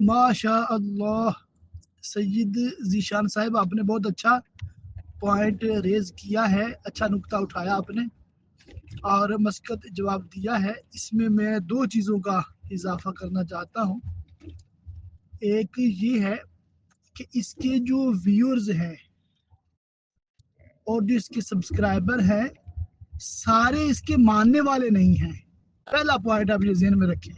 माशा अल्लाह। सैयद जीशान साहब, आपने बहुत अच्छा पॉइंट रेज किया है, अच्छा नुक्ता उठाया आपने और मस्कत जवाब दिया है। इसमें मैं दो चीज़ों का इजाफा करना चाहता हूँ। एक ये है कि इसके जो व्यूअर्स हैं और जो इसके सब्सक्राइबर हैं, सारे इसके मानने वाले नहीं हैं। पहला पॉइंट आप ये ज़हन में रखें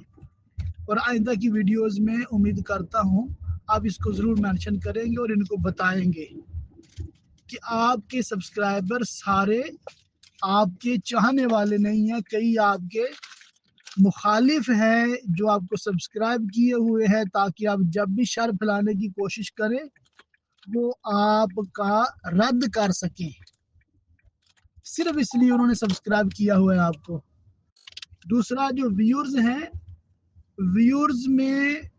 और आइंदा की वीडियोस में उम्मीद करता हूँ आप इसको ज़रूर मेंशन करेंगे और इनको बताएंगे कि आपके सब्सक्राइबर सारे आपके चाहने वाले नहीं हैं। कई आपके मुखालिफ हैं जो आपको सब्सक्राइब किए हुए हैं ताकि आप जब भी शर फैलाने की कोशिश करें वो आपका रद्द कर सकें। सिर्फ इसलिए उन्होंने सब्सक्राइब किया हुआ है आपको। दूसरा, जो व्यूअर्स हैं, व्यूअर्स में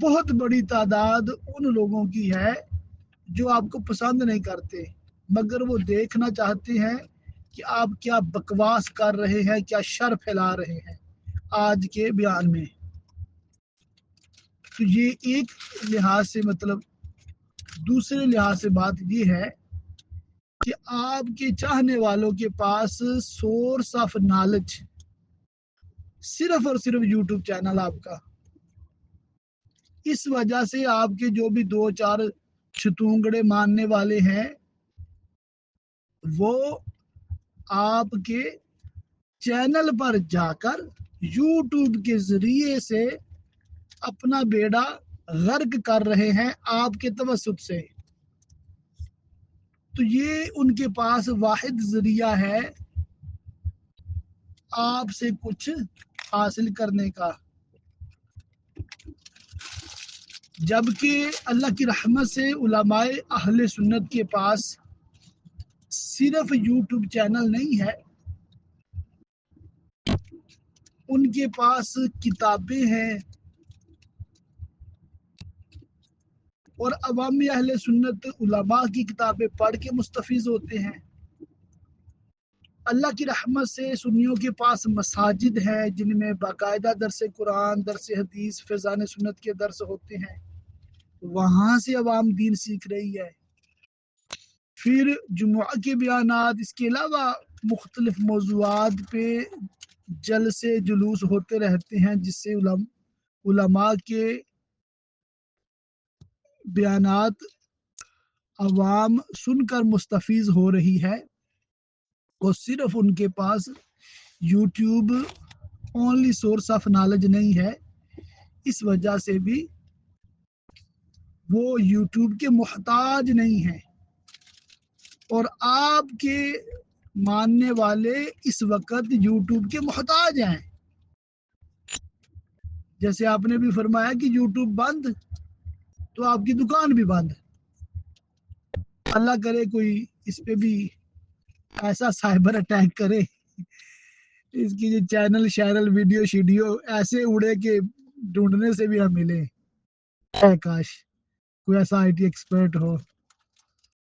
बहुत बड़ी तादाद उन लोगों की है जो आपको पसंद नहीं करते, मगर वो देखना चाहते हैं कि आप क्या बकवास कर रहे हैं, क्या शर फैला रहे हैं आज के बयान में। तो ये एक लिहाज से मतलब, दूसरे लिहाज से बात ये है कि आपके चाहने वालों के पास सोर्स ऑफ नॉलेज सिर्फ और सिर्फ यूट्यूब चैनल आपका। इस वजह से आपके जो भी दो चार छतूंगड़े मानने वाले हैं वो आपके चैनल पर जाकर यूट्यूब के जरिए से अपना बेड़ा गर्क कर रहे हैं आपके तवस्सुत से। तो ये उनके पास वाहिद जरिया है आपसे कुछ हासिल करने का। जबकि अल्लाह की रहमत से उलमाए अहले सुन्नत के पास सिर्फ यूट्यूब चैनल नहीं है, उनके पास किताबें हैं और अवामी अहले सुन्नत उलमा की किताबें पढ़ के मुस्तफीज होते हैं। अल्लाह की रहमत से सुन्नियों के पास मसाजिद है जिनमें बाकायदा दरस कुरान, दरस हदीस, फैज़ान सुन्नत के दर्स होते हैं, वहाँ से अवाम दीन सीख रही है। फिर जुमुआ के बयानात, इसके अलावा मुख्तलिफ मौज़ूआत पे जलसे जुलूस होते रहते हैं जिससे उलमा के बयानात अवाम सुनकर मुस्तफीज हो रही है और सिर्फ उनके पास YouTube only source of knowledge नहीं है। इस वजह से भी वो यूट्यूब के मोहताज नहीं है और आपके मानने वाले इस वक्त यूट्यूब के मोहताज हैं। जैसे आपने भी फरमाया कि यूट्यूब बंद तो आपकी दुकान भी बंद। अल्लाह करे कोई इस पे भी ऐसा साइबर अटैक करे, इसकी जो चैनल शैनल वीडियो शीडियो ऐसे उड़े कि ढूंढने से भी हम मिले। काश कोई ऐसा आईटी एक्सपर्ट हो